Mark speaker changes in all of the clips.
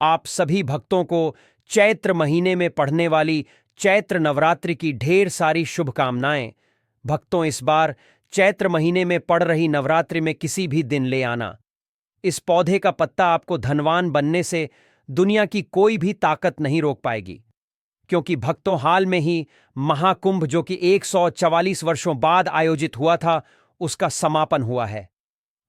Speaker 1: आप सभी भक्तों को चैत्र महीने में पढ़ने वाली चैत्र नवरात्रि की ढेर सारी शुभकामनाएं। भक्तों, इस बार चैत्र महीने में पड़ रही नवरात्रि में किसी भी दिन ले आना। इस पौधे का पत्ता आपको धनवान बनने से दुनिया की कोई भी ताकत नहीं रोक पाएगी, क्योंकि भक्तों, हाल में ही महाकुंभ, जो कि 144 वर्षों बाद आयोजित हुआ था, उसका समापन हुआ है।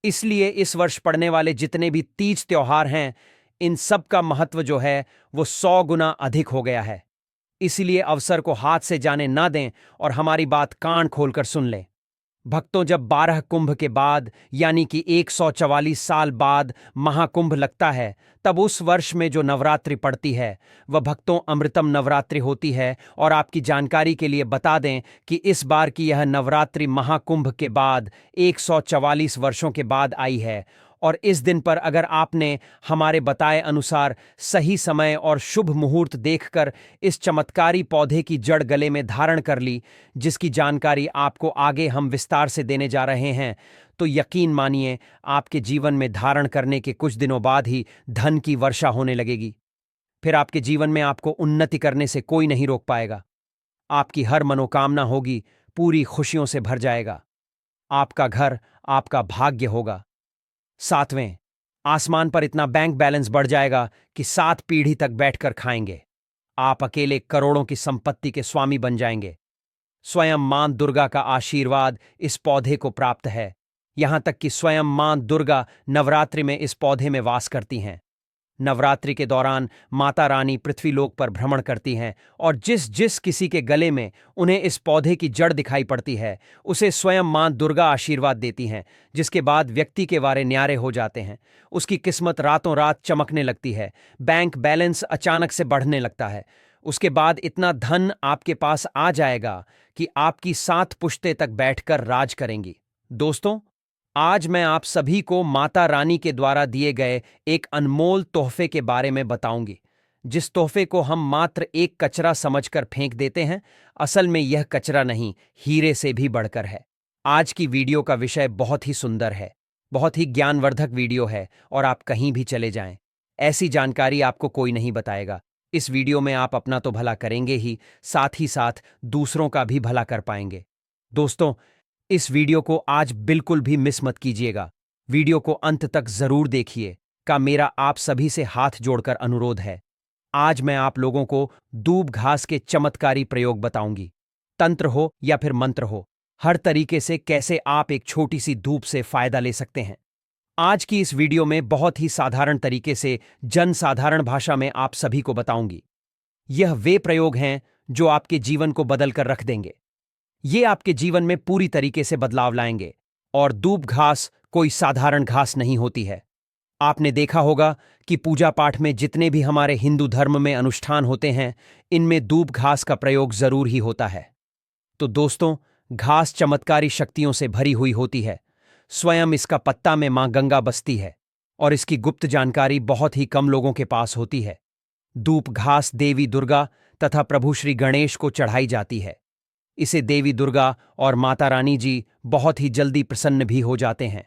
Speaker 1: इसलिए इस वर्ष पड़ने वाले जितने भी तीज त्योहार हैं, इन सब का महत्व जो है वो 100 गुना अधिक हो गया है। इसलिए अवसर को हाथ से जाने ना दें और हमारी बात कान खोलकर सुन लें। भक्तों, जब 12 कुंभ के बाद यानी कि 144 साल बाद महाकुंभ लगता है, तब उस वर्ष में जो नवरात्रि पड़ती है वह भक्तों अमृतम नवरात्रि होती है। और आपकी जानकारी के लिए बता दें कि इस बार की यह नवरात्रि महाकुंभ के बाद 144 वर्षों के बाद आई है। और इस दिन पर अगर आपने हमारे बताए अनुसार सही समय और शुभ मुहूर्त देखकर इस चमत्कारी पौधे की जड़ गले में धारण कर ली, जिसकी जानकारी आपको आगे हम विस्तार से देने जा रहे हैं, तो यकीन मानिए आपके जीवन में धारण करने के कुछ दिनों बाद ही धन की वर्षा होने लगेगी। फिर आपके जीवन में आपको उन्नति करने से कोई नहीं रोक पाएगा। आपकी हर मनोकामना होगी, पूरी खुशियों से भर जाएगा। आपका घर आपका भाग्य होगा। सातवें, आसमान पर इतना बैंक बैलेंस बढ़ जाएगा कि 7 पीढ़ी तक बैठकर खाएंगे। आप अकेले करोड़ों की संपत्ति के स्वामी बन जाएंगे। स्वयं मां दुर्गा का आशीर्वाद इस पौधे को प्राप्त है। यहां तक कि स्वयं मां दुर्गा नवरात्रि में इस पौधे में वास करती हैं। नवरात्रि के दौरान माता रानी पृथ्वीलोक पर भ्रमण करती हैं और जिस जिस किसी के गले में उन्हें इस पौधे की जड़ दिखाई पड़ती है, उसे स्वयं मां दुर्गा आशीर्वाद देती हैं, जिसके बाद व्यक्ति के वारे न्यारे हो जाते हैं। उसकी किस्मत रातों रात चमकने लगती है। बैंक बैलेंस अचानक से बढ़ने लगता है। उसके बाद इतना धन आपके पास आ जाएगा कि आपकी 7 पुश्तें तक बैठकर राज करेंगी। दोस्तों, आज मैं आप सभी को माता रानी के द्वारा दिए गए एक अनमोल तोहफे के बारे में बताऊंगी। जिस तोहफे को हम मात्र एक कचरा समझकर फेंक देते हैं, असल में यह कचरा नहीं, हीरे से भी बढ़कर है। आज की वीडियो का विषय बहुत ही सुंदर है, बहुत ही ज्ञानवर्धक वीडियो है और आप कहीं भी चले जाएं, ऐसी जानकारी आपको कोई नहीं बताएगा। इस वीडियो में आप अपना तो भला करेंगे ही साथ दूसरों का भी भला कर पाएंगे। दोस्तों, इस वीडियो को आज बिल्कुल भी मिस मत कीजिएगा। वीडियो को अंत तक जरूर देखिए का मेरा आप सभी से हाथ जोड़कर अनुरोध है। आज मैं आप लोगों को दूब घास के चमत्कारी प्रयोग बताऊंगी। तंत्र हो या फिर मंत्र हो, हर तरीके से कैसे आप एक छोटी सी धूप से फायदा ले सकते हैं। आज की इस वीडियो में बहुत ही साधारण तरीके से जनसाधारण भाषा में आप सभी को बताऊंगी। यह वे प्रयोग हैं जो आपके जीवन को बदल कर रख देंगे। ये आपके जीवन में पूरी तरीके से बदलाव लाएंगे। और दूब घास कोई साधारण घास नहीं होती है। आपने देखा होगा कि पूजा पाठ में जितने भी हमारे हिंदू धर्म में अनुष्ठान होते हैं, इनमें दूब घास का प्रयोग जरूर ही होता है। तो दोस्तों, घास चमत्कारी शक्तियों से भरी हुई होती है। स्वयं इसका पत्ता में मां गंगा बसती है और इसकी गुप्त जानकारी बहुत ही कम लोगों के पास होती है। दूब घास देवी दुर्गा तथा प्रभु श्री गणेश को चढ़ाई जाती है। इसे देवी दुर्गा और माता रानी जी बहुत ही जल्दी प्रसन्न भी हो जाते हैं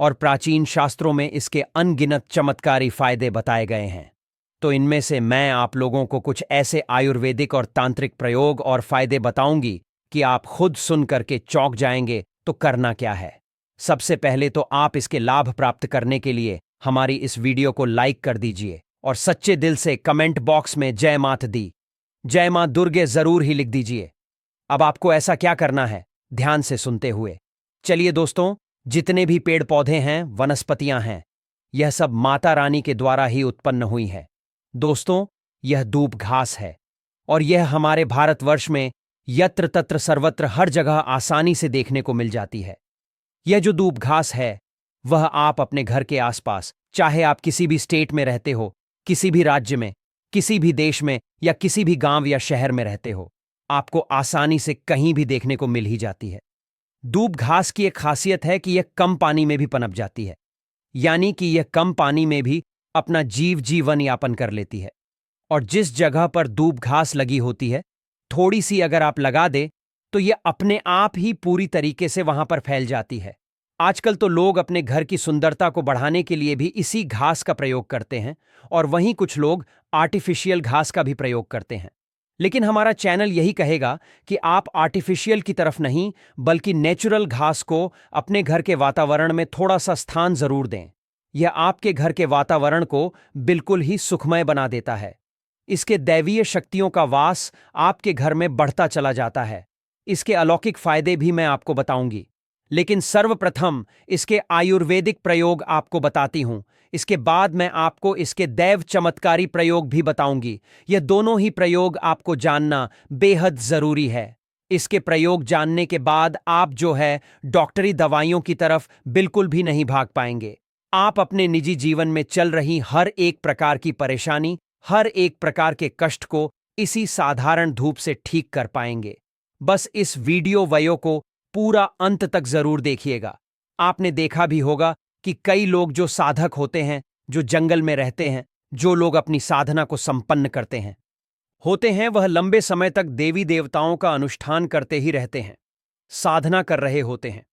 Speaker 1: और प्राचीन शास्त्रों में इसके अनगिनत चमत्कारी फायदे बताए गए हैं। तो इनमें से मैं आप लोगों को कुछ ऐसे आयुर्वेदिक और तांत्रिक प्रयोग और फायदे बताऊंगी कि आप खुद सुन करके चौंक जाएंगे। तो करना क्या है? सबसे पहले तो आप इसके लाभ प्राप्त करने के लिए हमारी इस वीडियो को लाइक कर दीजिए और सच्चे दिल से कमेंट बॉक्स में जय मात दी, जय मां दुर्गे जरूर ही लिख दीजिए। अब आपको ऐसा क्या करना है, ध्यान से सुनते हुए चलिए। दोस्तों, जितने भी पेड़ पौधे हैं, वनस्पतियां हैं, यह सब माता रानी के द्वारा ही उत्पन्न हुई है। दोस्तों, यह दूब घास है और यह हमारे भारतवर्ष में यत्र तत्र सर्वत्र हर जगह आसानी से देखने को मिल जाती है। यह जो दूब घास है, वह आप अपने घर के आसपास, चाहे आप किसी भी स्टेट में रहते हो, किसी भी राज्य में, किसी भी देश में या किसी भी गांव या शहर में रहते हो, आपको आसानी से कहीं भी देखने को मिल ही जाती है। दूब घास की एक खासियत है कि यह कम पानी में भी पनप जाती है, यानी कि यह कम पानी में भी अपना जीवन यापन कर लेती है। और जिस जगह पर दूब घास लगी होती है, थोड़ी सी अगर आप लगा दे तो यह अपने आप ही पूरी तरीके से वहां पर फैल जाती है। आजकल तो लोग अपने घर की सुंदरता को बढ़ाने के लिए भी इसी घास का प्रयोग करते हैं, और वहीं कुछ लोग आर्टिफिशियल घास का भी प्रयोग करते हैं। लेकिन हमारा चैनल यही कहेगा कि आप आर्टिफिशियल की तरफ नहीं, बल्कि नेचुरल घास को अपने घर के वातावरण में थोड़ा सा स्थान जरूर दें। यह आपके घर के वातावरण को बिल्कुल ही सुखमय बना देता है। इसके दैवीय शक्तियों का वास आपके घर में बढ़ता चला जाता है। इसके अलौकिक फायदे भी मैं आपको बताऊंगी, लेकिन सर्वप्रथम इसके आयुर्वेदिक प्रयोग आपको बताती हूं। इसके बाद मैं आपको इसके दैव चमत्कारी प्रयोग भी बताऊंगी। यह दोनों ही प्रयोग आपको जानना बेहद जरूरी है। इसके प्रयोग जानने के बाद आप जो है डॉक्टरी दवाइयों की तरफ बिल्कुल भी नहीं भाग पाएंगे। आप अपने निजी जीवन में चल रही हर एक प्रकार की परेशानी, हर एक प्रकार के कष्ट को इसी साधारण धूप से ठीक कर पाएंगे। बस इस वीडियो वयो को पूरा अंत तक जरूर देखिएगा। आपने देखा भी होगा कि कई लोग जो साधक होते हैं, जो जंगल में रहते हैं, जो लोग अपनी साधना को संपन्न करते हैं होते हैं, वह लंबे समय तक देवी देवताओं का अनुष्ठान करते ही रहते हैं, साधना कर रहे होते हैं।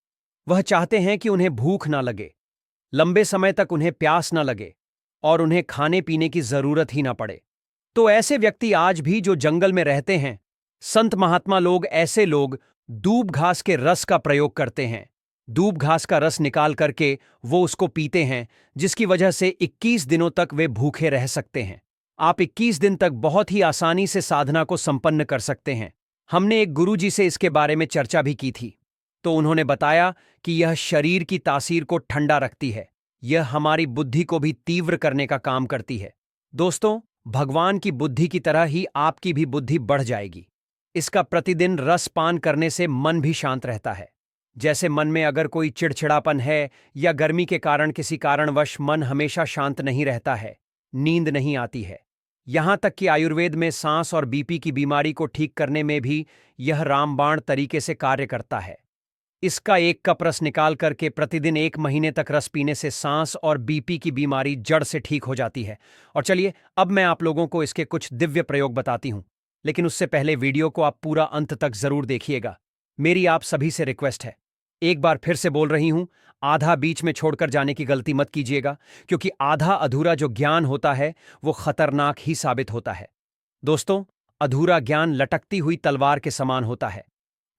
Speaker 1: वह चाहते हैं कि उन्हें भूख ना लगे, लंबे समय तक उन्हें प्यास ना लगे और उन्हें खाने पीने की जरूरत ही ना पड़े। तो ऐसे व्यक्ति आज भी जो जंगल में रहते हैं, संत महात्मा लोग, ऐसे लोग दूब घास के रस का प्रयोग करते हैं। दूब घास का रस निकाल करके वो उसको पीते हैं, जिसकी वजह से 21 दिनों तक वे भूखे रह सकते हैं। आप 21 दिन तक बहुत ही आसानी से साधना को संपन्न कर सकते हैं। हमने एक गुरुजी से इसके बारे में चर्चा भी की थी, तो उन्होंने बताया कि यह शरीर की तासीर को ठंडा रखती है, यह हमारी बुद्धि को भी तीव्र करने का काम करती है। दोस्तों, भगवान की बुद्धि की तरह ही आपकी भी बुद्धि बढ़ जाएगी। इसका प्रतिदिन रस पान करने से मन भी शांत रहता है। जैसे मन में अगर कोई चिड़चिड़ापन है या गर्मी के कारण किसी कारणवश मन हमेशा शांत नहीं रहता है, नींद नहीं आती है, यहां तक कि आयुर्वेद में सांस और बीपी की बीमारी को ठीक करने में भी यह रामबाण तरीके से कार्य करता है। इसका एक कप रस निकाल करके प्रतिदिन 1 महीने तक रस पीने से सांस और बीपी की बीमारी जड़ से ठीक हो जाती है। और चलिए, अब मैं आप लोगों को इसके कुछ दिव्य प्रयोग बताती हूं, लेकिन उससे पहले वीडियो को आप पूरा अंत तक जरूर देखिएगा। मेरी आप सभी से रिक्वेस्ट है, एक बार फिर से बोल रही हूं, आधा बीच में छोड़कर जाने की गलती मत कीजिएगा, क्योंकि आधा अधूरा जो ज्ञान होता है वो खतरनाक ही साबित होता है। दोस्तों, अधूरा ज्ञान लटकती हुई तलवार के समान होता है,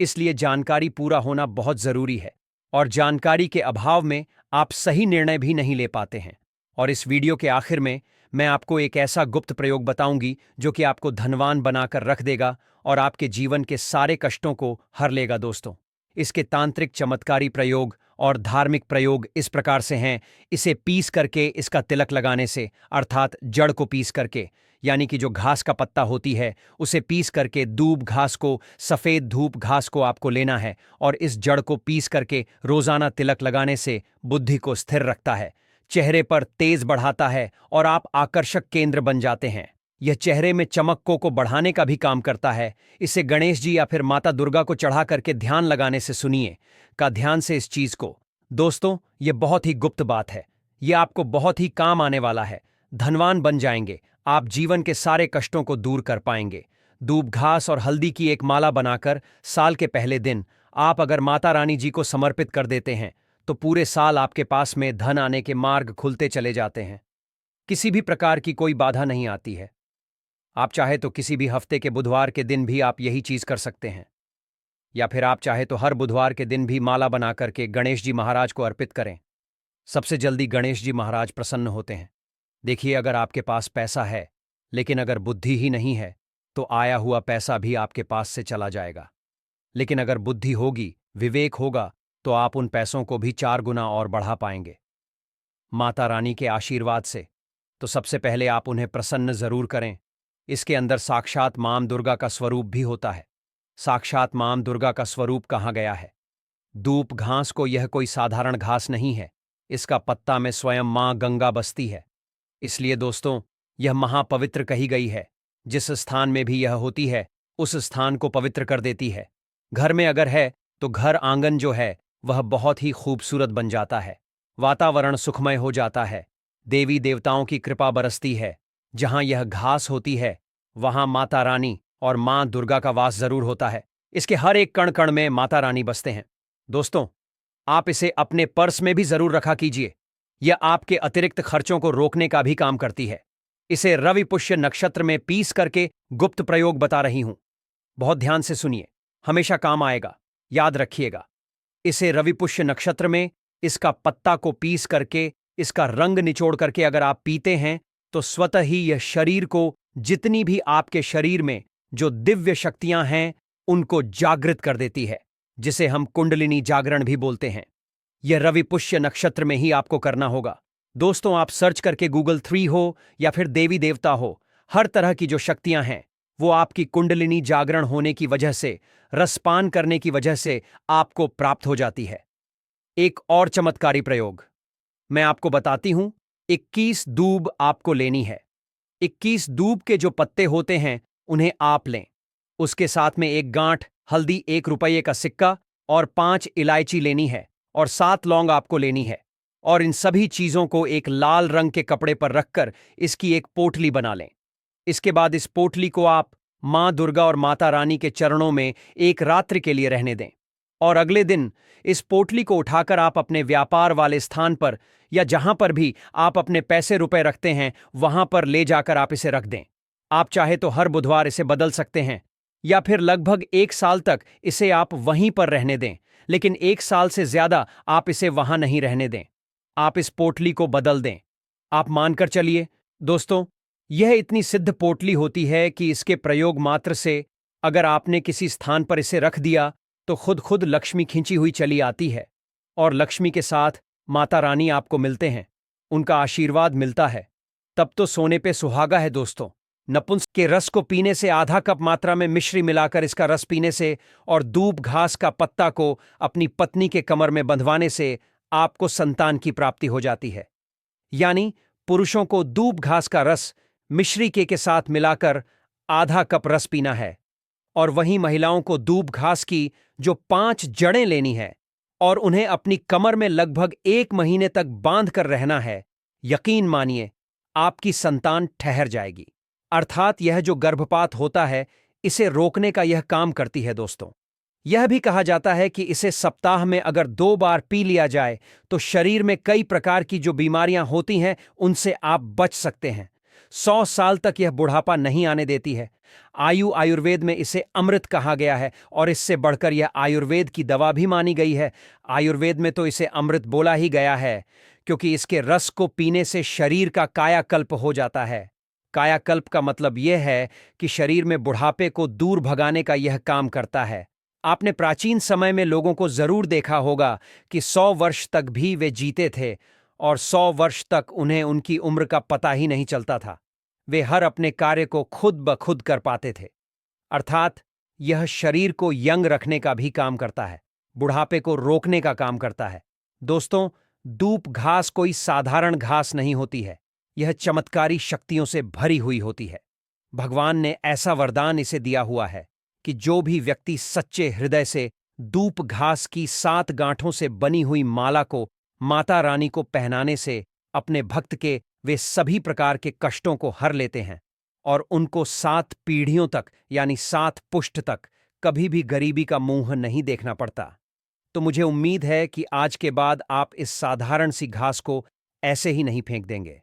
Speaker 1: इसलिए जानकारी पूरा होना बहुत जरूरी है, और जानकारी के अभाव में आप सही निर्णय भी नहीं ले पाते हैं। और इस वीडियो के आखिर में मैं आपको एक ऐसा गुप्त प्रयोग बताऊंगी जो कि आपको धनवान बनाकर रख देगा और आपके जीवन के सारे कष्टों को हर लेगा। दोस्तों, इसके तांत्रिक चमत्कारी प्रयोग और धार्मिक प्रयोग इस प्रकार से हैं। इसे पीस करके इसका तिलक लगाने से, अर्थात जड़ को पीस करके, यानी कि जो घास का पत्ता होती है उसे पीस करके, दूब घास को, सफेद धूप घास को आपको लेना है और इस जड़ को पीस करके रोजाना तिलक लगाने से बुद्धि को स्थिर रखता है, चेहरे पर तेज बढ़ाता है और आप आकर्षक केंद्र बन जाते हैं। यह चेहरे में चमक को बढ़ाने का भी काम करता है। इसे गणेश जी या फिर माता दुर्गा को चढ़ा करके ध्यान लगाने से, सुनिए का ध्यान से इस चीज को। दोस्तों, यह बहुत ही गुप्त बात है, यह आपको बहुत ही काम आने वाला है। धनवान बन जाएंगे, आप जीवन के सारे कष्टों को दूर कर पाएंगे। दूब घास और हल्दी की एक माला बनाकर साल के पहले दिन आप अगर माता रानी जी को समर्पित कर देते हैं तो पूरे साल आपके पास में धन आने के मार्ग खुलते चले जाते हैं। किसी भी प्रकार की कोई बाधा नहीं आती है। आप चाहे तो किसी भी हफ्ते के बुधवार के दिन भी आप यही चीज कर सकते हैं, या फिर आप चाहे तो हर बुधवार के दिन भी माला बना करके गणेश जी महाराज को अर्पित करें। सबसे जल्दी गणेश जी महाराज प्रसन्न होते हैं। देखिए, अगर आपके पास पैसा है लेकिन अगर बुद्धि ही नहीं है तो आया हुआ पैसा भी आपके पास से चला जाएगा। लेकिन अगर बुद्धि होगी, विवेक होगा, तो आप उन पैसों को भी 4 गुना और बढ़ा पाएंगे माता रानी के आशीर्वाद से। तो सबसे पहले आप उन्हें प्रसन्न जरूर करें। इसके अंदर साक्षात मां दुर्गा का स्वरूप भी होता है। साक्षात मां दुर्गा का स्वरूप कहाँ गया है? दूब घास को, यह कोई साधारण घास नहीं है, इसका पत्ता में स्वयं मां गंगा बसती है। इसलिए दोस्तों, यह महापवित्र कही गई है। जिस स्थान में भी यह होती है उस स्थान को पवित्र कर देती है। घर में अगर है तो घर आंगन जो है वह बहुत ही खूबसूरत बन जाता है, वातावरण सुखमय हो जाता है, देवी देवताओं की कृपा बरसती है। जहां यह घास होती है वहां माता रानी और मां दुर्गा का वास जरूर होता है। इसके हर एक कण कण में माता रानी बसते हैं। दोस्तों, आप इसे अपने पर्स में भी जरूर रखा कीजिए। यह आपके अतिरिक्त खर्चों को रोकने का भी काम करती है। इसे रवि पुष्य नक्षत्र में पीस करके गुप्त प्रयोग बता रही हूं। बहुत ध्यान से सुनिए, हमेशा काम आएगा, याद रखिएगा। इसे रवि पुष्य नक्षत्र में इसका पत्ता को पीस करके, इसका रंग निचोड़ करके अगर आप पीते हैं तो स्वतः ही यह शरीर को, जितनी भी आपके शरीर में जो दिव्य शक्तियां हैं उनको जागृत कर देती है, जिसे हम कुंडलिनी जागरण भी बोलते हैं। यह रवि पुष्य नक्षत्र में ही आपको करना होगा। दोस्तों, आप सर्च करके गूगल 3 हो या फिर देवी देवता हो, हर तरह की जो शक्तियां हैं वो आपकी कुंडलिनी जागरण होने की वजह से, रसपान करने की वजह से आपको प्राप्त हो जाती है। एक और चमत्कारी प्रयोग मैं आपको बताती हूं। 21 दूब आपको लेनी है। 21 दूब के जो पत्ते होते हैं उन्हें आप लें। उसके साथ में एक गांठ हल्दी, 1 रुपये का सिक्का और 5 इलायची लेनी है और 7 लौंग आपको लेनी है। और इन सभी चीजों को एक लाल रंग के कपड़े पर रखकर इसकी एक पोटली बना लें। इसके बाद इस पोटली को आप मां दुर्गा और माता रानी के चरणों में एक रात्रि के लिए रहने दें। और अगले दिन इस पोटली को उठाकर आप अपने व्यापार वाले स्थान पर या जहां पर भी आप अपने पैसे रुपए रखते हैं वहां पर ले जाकर आप इसे रख दें। आप चाहे तो हर बुधवार इसे बदल सकते हैं या फिर लगभग 1 साल तक इसे आप वहीं पर रहने दें, लेकिन 1 साल से ज्यादा आप इसे वहां नहीं रहने दें। आप इस पोटली को बदल दें। आप मानकर चलिए दोस्तों, यह इतनी सिद्ध पोटली होती है कि इसके प्रयोग मात्र से अगर आपने किसी स्थान पर इसे रख दिया तो खुद खुद लक्ष्मी खींची हुई चली आती है और लक्ष्मी के साथ माता रानी आपको मिलते हैं, उनका आशीर्वाद मिलता है। तब तो सोने पे सुहागा है दोस्तों। नपुंसक के रस को पीने से, आधा कप मात्रा में मिश्री मिलाकर इसका रस पीने से और दूब घास का पत्ता को अपनी पत्नी के कमर में बंधवाने से आपको संतान की प्राप्ति हो जाती है। यानी पुरुषों को दूब घास का रस मिश्री के साथ मिलाकर आधा कप रस पीना है और वहीं महिलाओं को दूब घास की जो 5 जड़ें लेनी है और उन्हें अपनी कमर में लगभग 1 महीने तक बांध कर रहना है। यकीन मानिए, आपकी संतान ठहर जाएगी। अर्थात यह जो गर्भपात होता है इसे रोकने का यह काम करती है दोस्तों। यह भी कहा जाता है कि इसे सप्ताह में अगर 2 बार पी लिया जाए तो शरीर में कई प्रकार की जो बीमारियां होती हैं उनसे आप बच सकते हैं। 100 साल तक यह बुढ़ापा नहीं आने देती है। आयुर्वेद में इसे अमृत कहा गया है और इससे बढ़कर यह आयुर्वेद की दवा भी मानी गई है। आयुर्वेद में तो इसे अमृत बोला ही गया है क्योंकि इसके रस को पीने से शरीर का कायाकल्प हो जाता है। कायाकल्प का मतलब यह है कि शरीर में बुढ़ापे को दूर भगाने का यह काम करता है। आपने प्राचीन समय में लोगों को जरूर देखा होगा कि 100 वर्ष तक भी वे जीते थे और 100 वर्ष तक उन्हें उनकी उम्र का पता ही नहीं चलता था। वे हर अपने कार्य को खुद ब खुद कर पाते थे। अर्थात यह शरीर को यंग रखने का भी काम करता है, बुढ़ापे को रोकने का काम करता है। दोस्तों, दूब घास कोई साधारण घास नहीं होती है, यह चमत्कारी शक्तियों से भरी हुई होती है। भगवान ने ऐसा वरदान इसे दिया हुआ है कि जो भी व्यक्ति सच्चे हृदय से दूब घास की 7 गांठों से बनी हुई माला को माता रानी को पहनाने से अपने भक्त के वे सभी प्रकार के कष्टों को हर लेते हैं और उनको 7 पीढ़ियों तक यानी 7 पुष्ट तक कभी भी गरीबी का मुंह नहीं देखना पड़ता। तो मुझे उम्मीद है कि आज के बाद आप इस साधारण सी घास को ऐसे ही नहीं फेंक देंगे।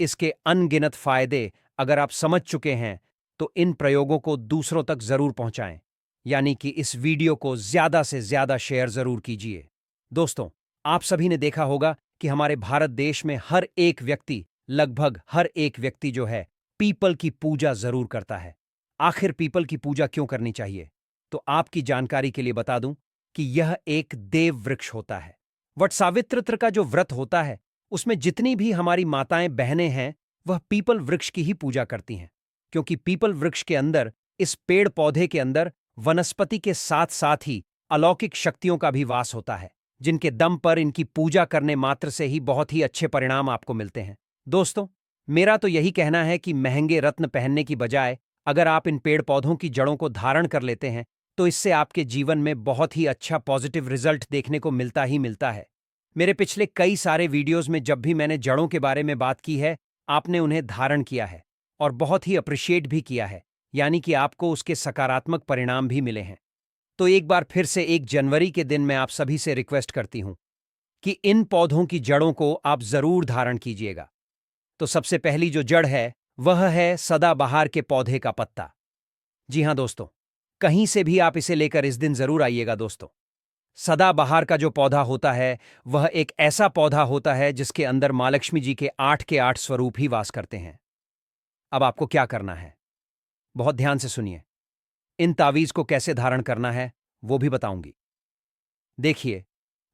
Speaker 1: इसके अनगिनत फायदे अगर आप समझ चुके हैं तो इन प्रयोगों को दूसरों तक जरूर पहुंचाएं, यानी कि इस वीडियो को ज्यादा से ज्यादा शेयर जरूर कीजिए। दोस्तों, आप सभी ने देखा होगा कि हमारे भारत देश में हर एक व्यक्ति, लगभग हर एक व्यक्ति जो है, पीपल की पूजा जरूर करता है। आखिर पीपल की पूजा क्यों करनी चाहिए? तो आपकी जानकारी के लिए बता दूं कि यह एक देव वृक्ष होता है। वट सावित्र का जो व्रत होता है उसमें जितनी भी हमारी माताएं बहनें हैं वह पीपल वृक्ष की ही पूजा करती हैं, क्योंकि पीपल वृक्ष के अंदर, इस पेड़ पौधे के अंदर वनस्पति के साथ साथ ही अलौकिक शक्तियों का भी वास होता है, जिनके दम पर इनकी पूजा करने मात्र से ही बहुत ही अच्छे परिणाम आपको मिलते हैं। दोस्तों, मेरा तो यही कहना है कि महंगे रत्न पहनने की बजाय अगर आप इन पेड़ पौधों की जड़ों को धारण कर लेते हैं तो इससे आपके जीवन में बहुत ही अच्छा पॉजिटिव रिजल्ट देखने को मिलता ही मिलता है। मेरे पिछले कई सारे वीडियोस में जब भी मैंने जड़ों के बारे में बात की है, आपने उन्हें धारण किया है और बहुत ही अप्रिशिएट भी किया है, यानी कि आपको उसके सकारात्मक परिणाम भी मिले हैं। तो एक बार फिर से 1 जनवरी के दिन मैं आप सभी से रिक्वेस्ट करती हूं कि इन पौधों की जड़ों को आप जरूर धारण कीजिएगा। तो सबसे पहली जो जड़ है वह है सदाबहार के पौधे का पत्ता। जी हां दोस्तों, कहीं से भी आप इसे लेकर इस दिन जरूर आइएगा दोस्तों। सदाबहार का जो पौधा होता है वह एक ऐसा पौधा होता है जिसके अंदर मां लक्ष्मी जी के 8 स्वरूप ही वास करते हैं। अब आपको क्या करना है, बहुत ध्यान से सुनिए। इन तावीज को कैसे धारण करना है वो भी बताऊंगी। देखिए,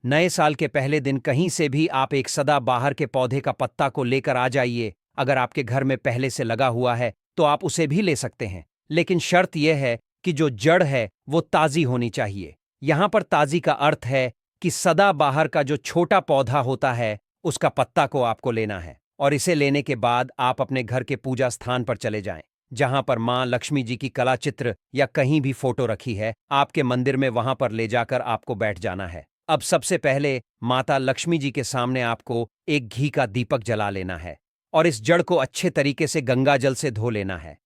Speaker 1: नए साल के पहले दिन कहीं से भी आप एक सदाबहार के पौधे का पत्ता को लेकर आ जाइए। अगर आपके घर में पहले से लगा हुआ है तो आप उसे भी ले सकते हैं, लेकिन शर्त यह है कि जो जड़ है वो ताजी होनी चाहिए। यहां पर ताजी का अर्थ है कि सदाबहार का जो छोटा पौधा होता है उसका पत्ता को आपको लेना है, और इसे लेने के बाद आप अपने घर के पूजा स्थान पर चले जाएं, जहां पर मां लक्ष्मी जी की कला चित्र या कहीं भी फोटो रखी है आपके मंदिर में, वहां पर ले जाकर आपको बैठ जाना है। अब सबसे पहले माता लक्ष्मी जी के सामने आपको एक घी का दीपक जला लेना है और इस जड़ को अच्छे तरीके से गंगा जल से धो लेना है।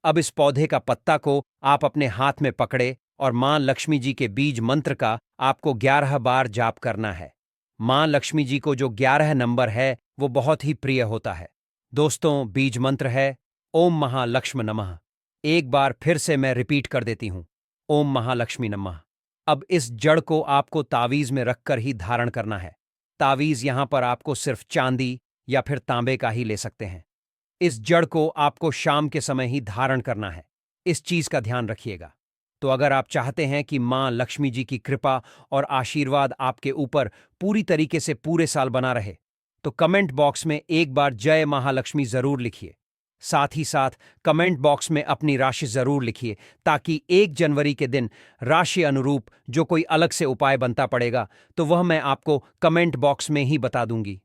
Speaker 1: अब इस पौधे का पत्ता को आप अपने हाथ में पकड़े और मां लक्ष्मी जी के बीज मंत्र का आपको 11 बार जाप करना है। मां लक्ष्मी जी को जो 11 नंबर है वो बहुत ही प्रिय होता है दोस्तों। बीज मंत्र है ओम महालक्ष्मी नमः। एक बार फिर से मैं रिपीट कर देती हूं, ओम महालक्ष्मी नमः। अब इस जड़ को आपको तावीज में रखकर ही धारण करना है। तावीज यहां पर आपको सिर्फ चांदी या फिर तांबे का ही ले सकते हैं। इस जड़ को आपको शाम के समय ही धारण करना है, इस चीज का ध्यान रखिएगा। तो अगर आप चाहते हैं कि मां लक्ष्मी जी की कृपा और आशीर्वाद आपके ऊपर पूरी तरीके से पूरे साल बना रहे, तो कमेंट बॉक्स में एक बार जय महालक्ष्मी जरूर लिखिए। साथ ही साथ कमेंट बॉक्स में अपनी राशि जरूर लिखिए, ताकि 1 जनवरी के दिन राशि अनुरूप जो कोई अलग से उपाय बनता पड़ेगा तो वह मैं आपको कमेंट बॉक्स में ही बता दूंगी।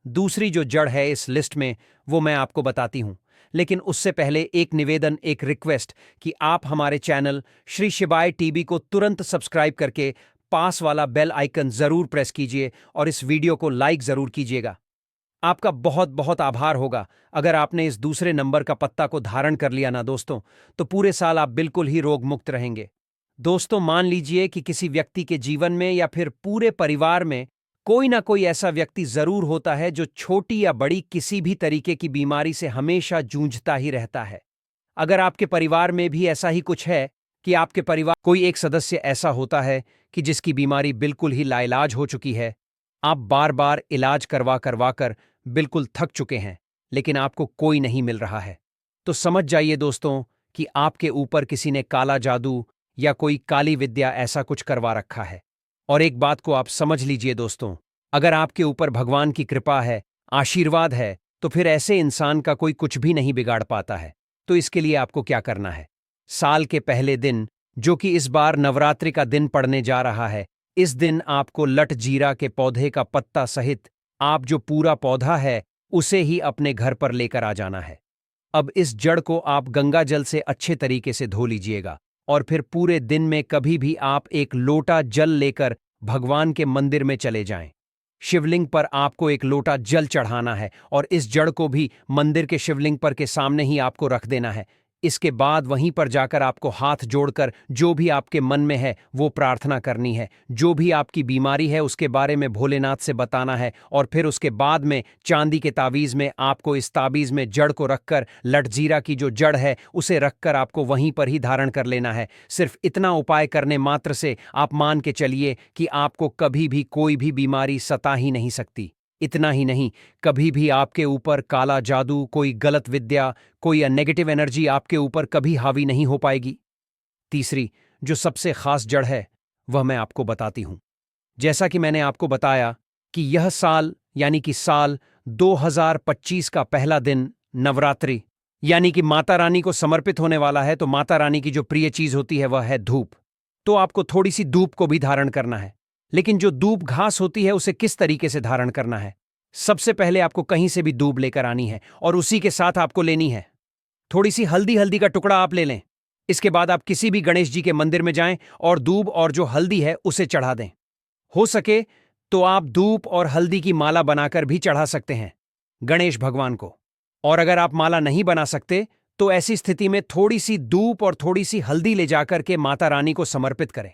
Speaker 1: दूसरी जो जड़ है इस लिस्ट में वो मैं आपको बताती हूं, लेकिन उससे पहले एक निवेदन, एक रिक्वेस्ट कि आप हमारे चैनल श्री शिवाय टीवी को तुरंत सब्सक्राइब करके पास वाला बेल आइकन जरूर प्रेस कीजिए और इस वीडियो को लाइक जरूर कीजिएगा। आपका बहुत बहुत आभार होगा अगर आपने इस दूसरे नंबर का पत्ता को धारण कर लिया ना दोस्तों, तो पूरे साल आप बिल्कुल ही रोग मुक्त रहेंगे। दोस्तों, मान लीजिए कि किसी व्यक्ति के जीवन में या फिर पूरे परिवार में कोई ना कोई ऐसा व्यक्ति जरूर होता है जो छोटी या बड़ी किसी भी तरीके की बीमारी से हमेशा जूझता ही रहता है। अगर आपके परिवार में भी ऐसा ही कुछ है कि आपके परिवार कोई एक सदस्य ऐसा होता है कि जिसकी बीमारी बिल्कुल ही लाइलाज हो चुकी है, आप बार बार इलाज करवा करवा कर बिल्कुल थक चुके हैं, लेकिन आपको कोई नहीं मिल रहा है, तो समझ जाइए दोस्तों कि आपके ऊपर किसी ने काला जादू या कोई काली विद्या ऐसा कुछ करवा रखा है। और एक बात को आप समझ लीजिए दोस्तों, अगर आपके ऊपर भगवान की कृपा है, आशीर्वाद है, तो फिर ऐसे इंसान का कोई कुछ भी नहीं बिगाड़ पाता है। तो इसके लिए आपको क्या करना है, साल के पहले दिन, जो कि इस बार नवरात्रि का दिन पड़ने जा रहा है, इस दिन आपको लट जीरा के पौधे का पत्ता सहित आप जो पूरा पौधा है उसे ही अपने घर पर लेकर आ जाना है। अब इस जड़ को आप गंगा जल से अच्छे तरीके से धो लीजिएगा और फिर पूरे दिन में कभी भी आप एक लोटा जल लेकर भगवान के मंदिर में चले जाएं। शिवलिंग पर आपको एक लोटा जल चढ़ाना है और इस जड़ को भी मंदिर के शिवलिंग पर के सामने ही आपको रख देना है। इसके बाद वहीं पर जाकर आपको हाथ जोड़कर जो भी आपके मन में है वो प्रार्थना करनी है। जो भी आपकी बीमारी है उसके बारे में भोलेनाथ से बताना है और फिर उसके बाद में चांदी के तावीज़ में आपको इस तावीज़ में जड़ को रखकर, लटजीरा की जो जड़ है उसे रखकर आपको वहीं पर ही धारण कर लेना है। सिर्फ इतना उपाय करने मात्र से आप मान के चलिए कि आपको कभी भी कोई भी बीमारी सता ही नहीं सकती। इतना ही नहीं, कभी भी आपके ऊपर काला जादू, कोई गलत विद्या, कोई नेगेटिव एनर्जी आपके ऊपर कभी हावी नहीं हो पाएगी। तीसरी जो सबसे खास जड़ है वह मैं आपको बताती हूं। जैसा कि मैंने आपको बताया कि यह साल यानी कि साल 2025 का पहला दिन नवरात्रि यानी कि माता रानी को समर्पित होने वाला है, तो माता रानी की जो प्रिय चीज होती है वह है धूप। तो आपको थोड़ी सी धूप को भी धारण करना है, लेकिन जो दूब घास होती है उसे किस तरीके से धारण करना है। सबसे पहले आपको कहीं से भी दूब लेकर आनी है और उसी के साथ आपको लेनी है थोड़ी सी हल्दी। हल्दी का टुकड़ा आप ले लें। इसके बाद आप किसी भी गणेश जी के मंदिर में जाएं और दूब और जो हल्दी है उसे चढ़ा दें। हो सके तो आप दूब और हल्दी की माला बनाकर भी चढ़ा सकते हैं गणेश भगवान को। और अगर आप माला नहीं बना सकते तो ऐसी स्थिति में थोड़ी सी दूब और थोड़ी सी हल्दी ले जाकर के माता रानी को समर्पित करें।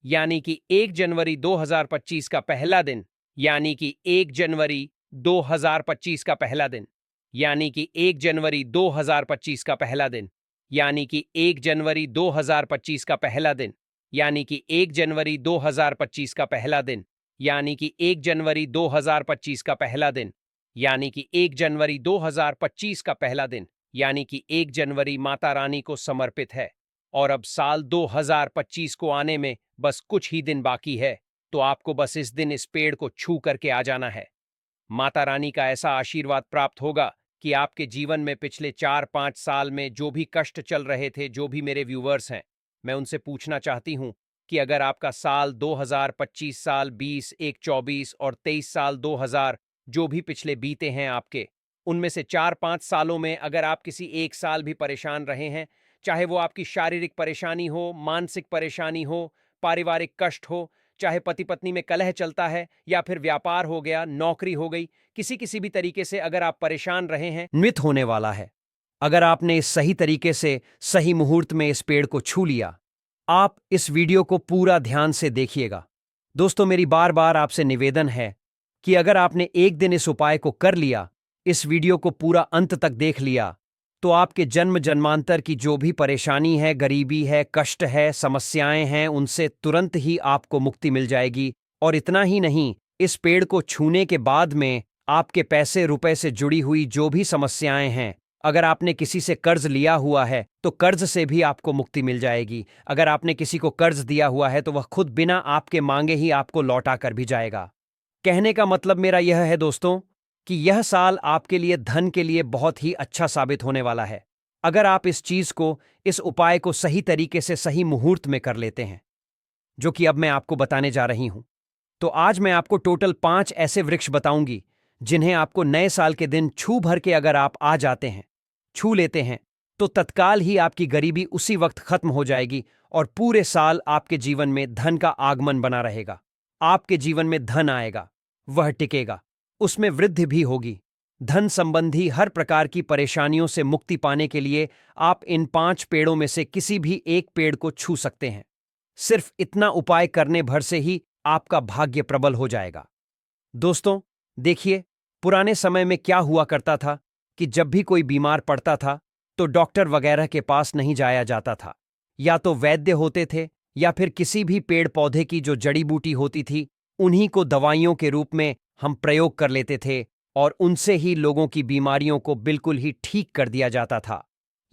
Speaker 1: यानी कि 1 जनवरी 2025 का पहला दिन, यानी कि 1 जनवरी 2025 का पहला दिन, यानी कि 1 जनवरी 2025 का पहला दिन, यानी कि 1 जनवरी 2025 का पहला दिन, यानी कि 1 जनवरी 2025 का पहला दिन, यानी कि 1 जनवरी 2025 का पहला दिन, यानी कि 1 जनवरी 2025 का पहला दिन, यानी कि 1 जनवरी माता रानी को समर्पित है। और अब साल 2025 को आने में बस कुछ ही दिन बाकी है, तो आपको बस इस दिन इस पेड़ को छू करके आ जाना है। माता रानी का ऐसा आशीर्वाद प्राप्त होगा कि आपके जीवन में पिछले 4-5 साल में जो भी कष्ट चल रहे थे, जो भी मेरे व्यूवर्स हैं, मैं उनसे पूछना चाहती हूं कि अगर आपका साल 2025 साल 20, 1, 24 और 23 साल 2000 जो भी पिछले बीते हैं आपके, उनमें से 4-5 सालों में अगर आप किसी एक साल भी परेशान रहे हैं, चाहे वो आपकी शारीरिक परेशानी हो, मानसिक परेशानी हो, पारिवारिक कष्ट हो, चाहे पति पत्नी में कलह चलता है या फिर व्यापार हो गया, नौकरी हो गई, किसी भी तरीके से अगर आप परेशान रहे हैं, नित होने वाला है। अगर आपने इस सही तरीके से सही मुहूर्त में इस पेड़ को छू लिया। आप इस वीडियो को पूरा ध्यान से देखिएगा। दोस्तों, मेरी बार बार आपसे निवेदन है कि अगर आपने एक दिन इस उपाय को कर लिया, इस वीडियो को पूरा अंत तक देख लिया, तो आपके जन्म जन्मांतर की जो भी परेशानी है, गरीबी है, कष्ट है, समस्याएं हैं, उनसे तुरंत ही आपको मुक्ति मिल जाएगी। और इतना ही नहीं, इस पेड़ को छूने के बाद में आपके पैसे रुपए से जुड़ी हुई जो भी समस्याएं हैं, अगर आपने किसी से कर्ज लिया हुआ है तो कर्ज से भी आपको मुक्ति मिल जाएगी। अगर आपने किसी को कर्ज दिया हुआ है तो वह खुद बिना आपके मांगे ही आपको लौटा कर भी जाएगा। कहने का मतलब मेरा यह है दोस्तों कि यह साल आपके लिए धन के लिए बहुत ही अच्छा साबित होने वाला है, अगर आप इस चीज को, इस उपाय को सही तरीके से सही मुहूर्त में कर लेते हैं, जो कि अब मैं आपको बताने जा रही हूं। तो आज मैं आपको टोटल 5 ऐसे वृक्ष बताऊंगी जिन्हें आपको नए साल के दिन छू भर के अगर आप आ जाते हैं, छू लेते हैं, तो तत्काल ही आपकी गरीबी उसी वक्त खत्म हो जाएगी और पूरे साल आपके जीवन में धन का आगमन बना रहेगा। आपके जीवन में धन आएगा, वह टिकेगा, उसमें वृद्धि भी होगी। धन संबंधी हर प्रकार की परेशानियों से मुक्ति पाने के लिए आप इन 5 पेड़ों में से किसी भी एक पेड़ को छू सकते हैं। सिर्फ इतना उपाय करने भर से ही आपका भाग्य प्रबल हो जाएगा। दोस्तों, देखिए, पुराने समय में क्या हुआ करता था कि जब भी कोई बीमार पड़ता था तो डॉक्टर वगैरह के पास नहीं जाया जाता था। या तो वैद्य होते थे या फिर किसी भी पेड़ पौधे की जो जड़ी बूटी होती थी, उन्हीं को दवाइयों के रूप में हम प्रयोग कर लेते थे और उनसे ही लोगों की बीमारियों को बिल्कुल ही ठीक कर दिया जाता था।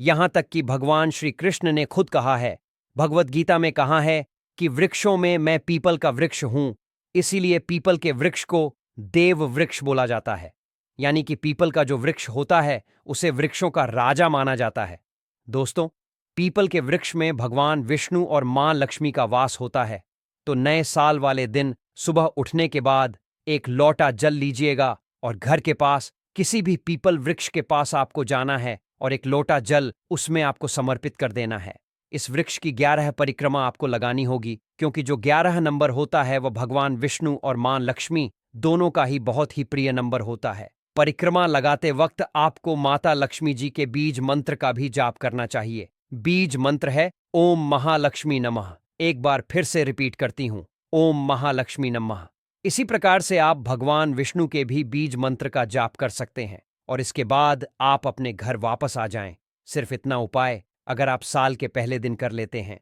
Speaker 1: यहां तक कि भगवान श्री कृष्ण ने खुद कहा है, भगवत गीता में कहा है कि वृक्षों में मैं पीपल का वृक्ष हूं, इसीलिए पीपल के वृक्ष को देव वृक्ष बोला जाता है। यानी कि पीपल का जो वृक्ष होता है उसे वृक्षों का राजा माना जाता है। दोस्तों, पीपल के वृक्ष में भगवान विष्णु और मां लक्ष्मी का वास होता है। तो नए साल वाले दिन सुबह उठने के बाद एक लोटा जल लीजिएगा और घर के पास किसी भी पीपल वृक्ष के पास आपको जाना है और एक लोटा जल उसमें आपको समर्पित कर देना है। इस वृक्ष की 11 परिक्रमा आपको लगानी होगी, क्योंकि जो 11 नंबर होता है वह भगवान विष्णु और मां लक्ष्मी दोनों का ही बहुत ही प्रिय नंबर होता है। परिक्रमा लगाते वक्त आपको माता लक्ष्मी जी के बीज मंत्र का भी जाप करना चाहिए। बीज मंत्र है ओम महालक्ष्मी नमः। एक बार फिर से रिपीट करती हूं, ओम महालक्ष्मी नमः। इसी प्रकार से आप भगवान विष्णु के भी बीज मंत्र का जाप कर सकते हैं और इसके बाद आप अपने घर वापस आ जाएं। सिर्फ इतना उपाय अगर आप साल के पहले दिन कर लेते हैं,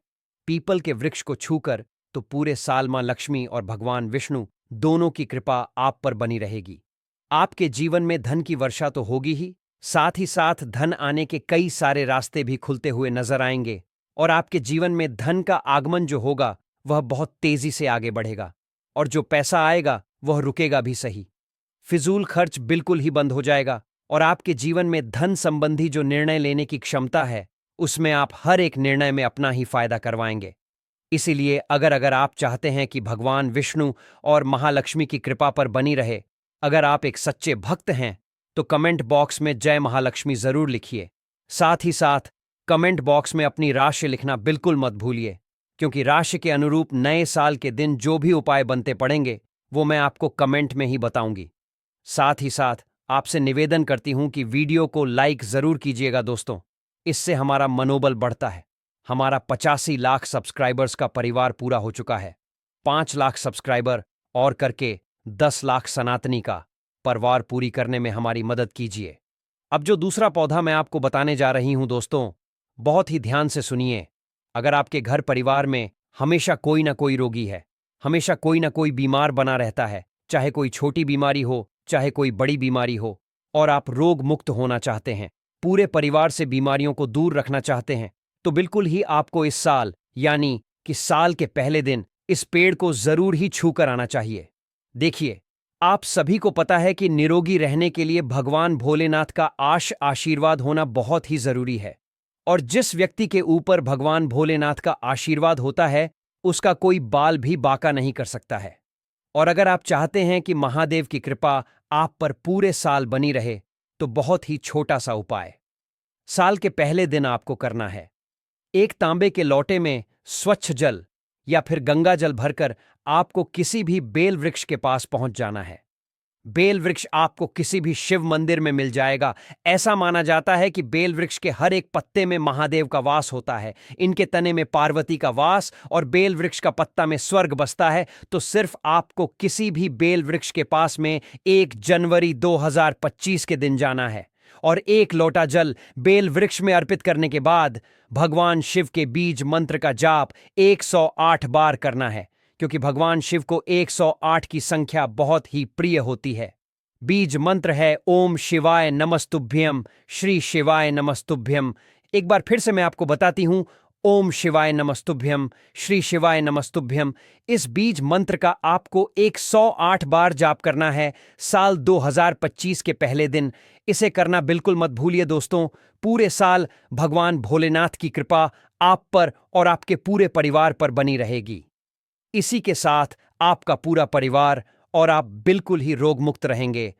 Speaker 1: पीपल के वृक्ष को छूकर, तो पूरे साल मां लक्ष्मी और भगवान विष्णु दोनों की कृपा आप पर बनी रहेगी। आपके जीवन में धन की वर्षा तो होगी ही, साथ ही साथ धन आने के कई सारे रास्ते भी खुलते हुए नजर आएंगे और आपके जीवन में धन का आगमन जो होगा वह बहुत तेजी से आगे बढ़ेगा और जो पैसा आएगा वह रुकेगा भी सही। फिजूल खर्च बिल्कुल ही बंद हो जाएगा और आपके जीवन में धन संबंधी जो निर्णय लेने की क्षमता है उसमें आप हर एक निर्णय में अपना ही फायदा करवाएंगे। इसीलिए अगर आप चाहते हैं कि भगवान विष्णु और महालक्ष्मी की कृपा पर बनी रहे, अगर आप एक सच्चे भक्त हैं, तो कमेंट बॉक्स में जय महालक्ष्मी जरूर लिखिए। साथ ही साथ कमेंट बॉक्स में अपनी राशि लिखना बिल्कुल मत भूलिए, क्योंकि राशि के अनुरूप नए साल के दिन जो भी उपाय बनते पड़ेंगे वो मैं आपको कमेंट में ही बताऊंगी। साथ ही साथ आपसे निवेदन करती हूं कि वीडियो को लाइक जरूर कीजिएगा दोस्तों, इससे हमारा मनोबल बढ़ता है। हमारा 85 लाख सब्सक्राइबर्स का परिवार पूरा हो चुका है। 5 लाख सब्सक्राइबर और करके 10 लाख सनातनी का परिवार पूरी करने में हमारी मदद कीजिए। अब जो दूसरा पौधा मैं आपको बताने जा रही हूं दोस्तों, बहुत ही ध्यान से सुनिए। अगर आपके घर परिवार में हमेशा कोई ना कोई रोगी है, हमेशा कोई ना कोई बीमार बना रहता है, चाहे कोई छोटी बीमारी हो चाहे कोई बड़ी बीमारी हो, और आप रोग मुक्त होना चाहते हैं, पूरे परिवार से बीमारियों को दूर रखना चाहते हैं, तो बिल्कुल ही आपको इस साल यानी कि साल के पहले दिन इस पेड़ को जरूर ही छू कर आना चाहिए। देखिए, आप सभी को पता है कि निरोगी रहने के लिए भगवान भोलेनाथ का आशीर्वाद होना बहुत ही जरूरी है। और जिस व्यक्ति के ऊपर भगवान भोलेनाथ का आशीर्वाद होता है, उसका कोई बाल भी बांका नहीं कर सकता है। और अगर आप चाहते हैं कि महादेव की कृपा आप पर पूरे साल बनी रहे, तो बहुत ही छोटा सा उपाय साल के पहले दिन आपको करना है। एक तांबे के लोटे में स्वच्छ जल या फिर गंगा जल भरकर आपको किसी भी बेल वृक्ष के पास पहुंच जाना है। बेल वृक्ष आपको किसी भी शिव मंदिर में मिल जाएगा। ऐसा माना जाता है कि बेल वृक्ष के हर एक पत्ते में महादेव का वास होता है, इनके तने में पार्वती का वास और बेल वृक्ष का पत्ता में स्वर्ग बसता है। तो सिर्फ आपको किसी भी बेल वृक्ष के पास में 1 जनवरी 2025 के दिन जाना है और 1 लोटा जल बेल वृक्ष में अर्पित करने के बाद भगवान शिव के बीज मंत्र का जाप 108 बार करना है, क्योंकि भगवान शिव को 108 की संख्या बहुत ही प्रिय होती है। बीज मंत्र है ओम शिवाय नमस्तुभ्यम, श्री शिवाय नमस्तुभ्यम। एक बार फिर से मैं आपको बताती हूं, ओम शिवाय नमस्तुभ्यम, श्री शिवाय नमस्तुभ्यम। इस बीज मंत्र का आपको 108 बार जाप करना है साल 2025 के पहले दिन। इसे करना बिल्कुल मत भूलिए दोस्तों। पूरे साल भगवान भोलेनाथ की कृपा आप पर और आपके पूरे परिवार पर बनी रहेगी। इसी के साथ आपका पूरा परिवार और आप बिल्कुल ही रोग मुक्त रहेंगे।